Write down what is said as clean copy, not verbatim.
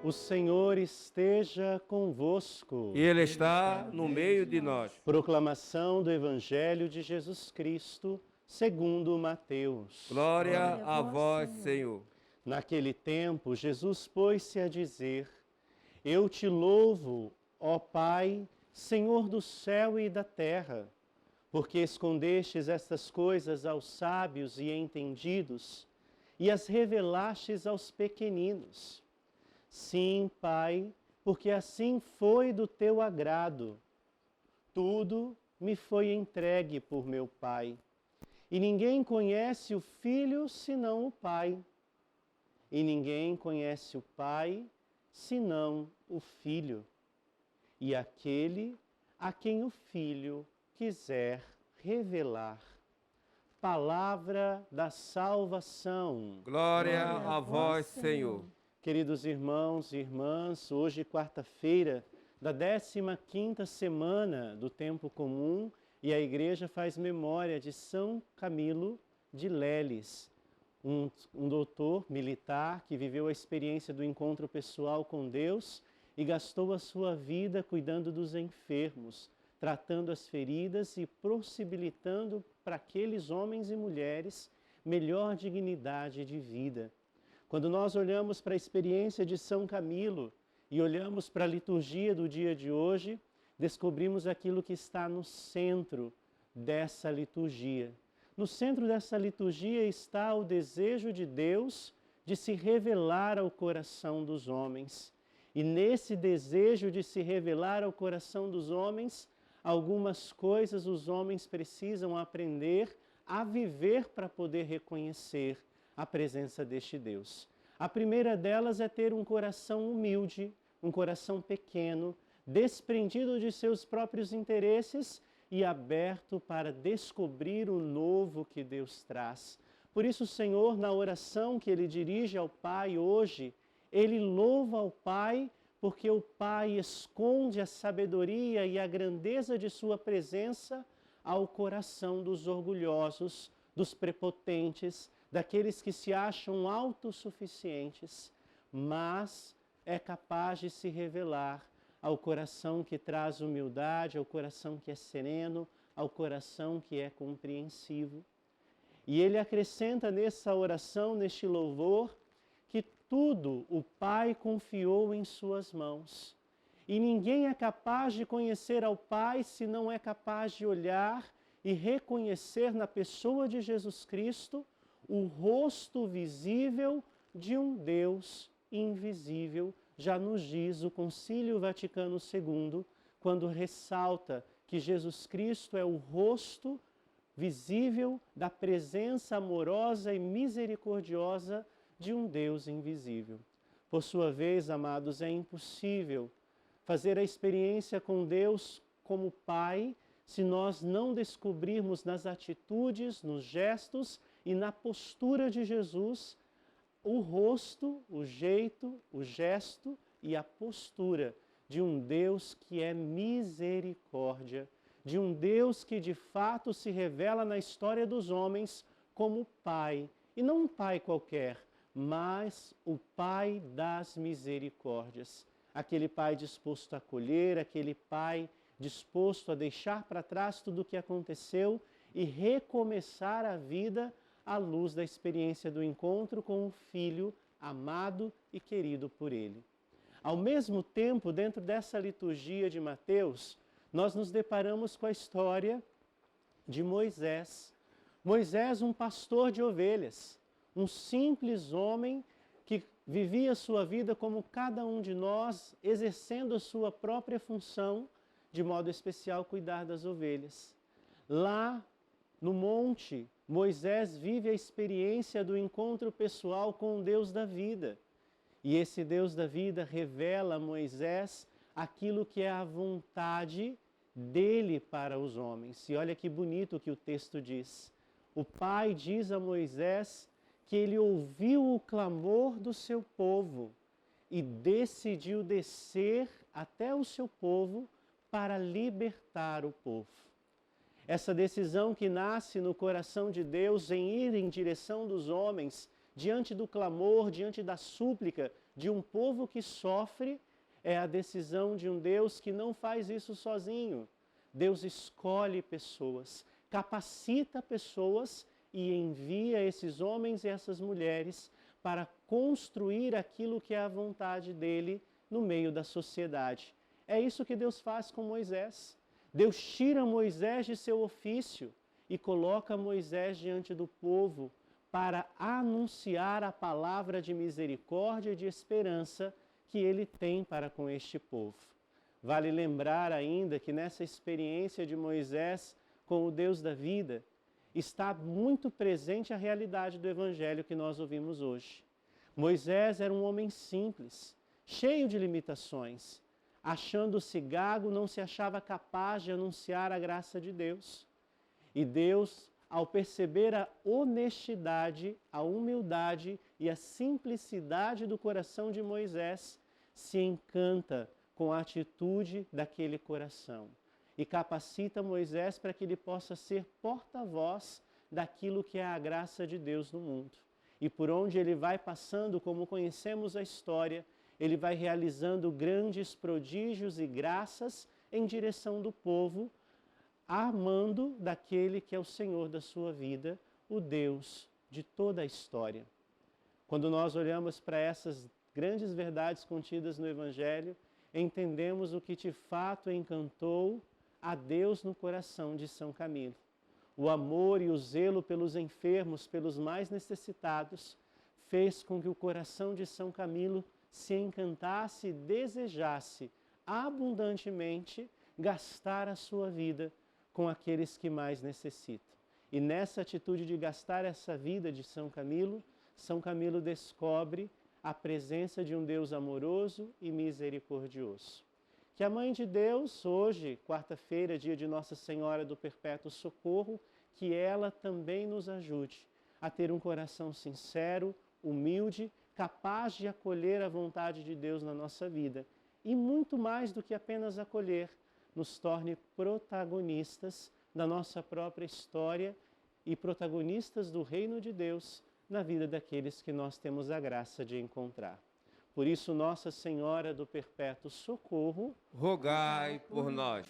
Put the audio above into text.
O Senhor esteja convosco. E Ele está no meio de nós. Proclamação do Evangelho de Jesus Cristo, segundo Mateus. Glória a vós, Senhor. Naquele tempo, Jesus pôs-se a dizer: Eu te louvo, ó Pai, Senhor do céu e da terra, porque escondestes estas coisas aos sábios e entendidos e as revelastes aos pequeninos. Sim, Pai, porque assim foi do teu agrado. Tudo me foi entregue por meu Pai. E ninguém conhece o Filho senão o Pai. E ninguém conhece o Pai senão o Filho. E aquele a quem o Filho quiser revelar. Palavra da salvação. Glória a vós, Senhor. Queridos irmãos e irmãs, hoje quarta-feira da 15ª semana do tempo comum e a igreja faz memória de São Camilo de Leles, um doutor militar que viveu a experiência do encontro pessoal com Deus e gastou a sua vida cuidando dos enfermos, tratando as feridas e possibilitando para aqueles homens e mulheres melhor dignidade de vida. Quando nós olhamos para a experiência de São Camilo e olhamos para a liturgia do dia de hoje, descobrimos aquilo que está no centro dessa liturgia. No centro dessa liturgia está o desejo de Deus de se revelar ao coração dos homens. E nesse desejo de se revelar ao coração dos homens, algumas coisas os homens precisam aprender a viver para poder reconhecer a presença deste Deus. A primeira delas é ter um coração humilde, um coração pequeno, desprendido de seus próprios interesses e aberto para descobrir o novo que Deus traz. Por isso o Senhor, na oração que Ele dirige ao Pai hoje, Ele louva ao Pai porque o Pai esconde a sabedoria e a grandeza de sua presença ao coração dos orgulhosos, dos prepotentes, daqueles que se acham autossuficientes, mas é capaz de se revelar ao coração que traz humildade, ao coração que é sereno, ao coração que é compreensivo. E ele acrescenta nessa oração, neste louvor, que tudo o Pai confiou em suas mãos. E ninguém é capaz de conhecer ao Pai se não é capaz de olhar e reconhecer na pessoa de Jesus Cristo o rosto visível de um Deus invisível, já nos diz o Concílio Vaticano II, quando ressalta que Jesus Cristo é o rosto visível da presença amorosa e misericordiosa de um Deus invisível. Por sua vez, amados, é impossível fazer a experiência com Deus como Pai se nós não descobrirmos nas atitudes, nos gestos e na postura de Jesus o rosto, o jeito, o gesto e a postura de um Deus que é misericórdia, de um Deus que de fato se revela na história dos homens como Pai, e não um Pai qualquer, mas o Pai das misericórdias, aquele Pai disposto a acolher, aquele Pai disposto a deixar para trás tudo o que aconteceu e recomeçar a vida à luz da experiência do encontro com o Filho amado e querido por Ele. Ao mesmo tempo, dentro dessa liturgia de Mateus, nós nos deparamos com a história de Moisés. Moisés, um pastor de ovelhas, um simples homem que vivia sua vida como cada um de nós, exercendo a sua própria função, de modo especial cuidar das ovelhas. Lá no monte, Moisés vive a experiência do encontro pessoal com o Deus da vida. E esse Deus da vida revela a Moisés aquilo que é a vontade dele para os homens. E olha que bonito que o texto diz. O Pai diz a Moisés que ele ouviu o clamor do seu povo e decidiu descer até o seu povo para libertar o povo. Essa decisão que nasce no coração de Deus em ir em direção dos homens, diante do clamor, diante da súplica de um povo que sofre, é a decisão de um Deus que não faz isso sozinho. Deus escolhe pessoas, capacita pessoas e envia esses homens e essas mulheres para construir aquilo que é a vontade dele no meio da sociedade. É isso que Deus faz com Moisés. Deus tira Moisés de seu ofício e coloca Moisés diante do povo para anunciar a palavra de misericórdia e de esperança que ele tem para com este povo. Vale lembrar ainda que nessa experiência de Moisés com o Deus da vida, está muito presente a realidade do evangelho que nós ouvimos hoje. Moisés era um homem simples, cheio de limitações. Achando-se gago, não se achava capaz de anunciar a graça de Deus. E Deus, ao perceber a honestidade, a humildade e a simplicidade do coração de Moisés, se encanta com a atitude daquele coração e capacita Moisés para que ele possa ser porta-voz daquilo que é a graça de Deus no mundo. E por onde ele vai passando, como conhecemos a história, ele vai realizando grandes prodígios e graças em direção do povo, amando daquele que é o Senhor da sua vida, o Deus de toda a história. Quando nós olhamos para essas grandes verdades contidas no Evangelho, entendemos o que de fato encantou a Deus no coração de São Camilo. O amor e o zelo pelos enfermos, pelos mais necessitados, fez com que o coração de São Camilo se encantasse e desejasse abundantemente gastar a sua vida com aqueles que mais necessitam. E nessa atitude de gastar essa vida de São Camilo descobre a presença de um Deus amoroso e misericordioso. Que a Mãe de Deus, hoje, quarta-feira, dia de Nossa Senhora do Perpétuo Socorro, que ela também nos ajude a ter um coração sincero, humilde, capaz de acolher a vontade de Deus na nossa vida. E muito mais do que apenas acolher, nos torne protagonistas da nossa própria história e protagonistas do reino de Deus na vida daqueles que nós temos a graça de encontrar. Por isso, Nossa Senhora do Perpétuo Socorro, rogai por nós.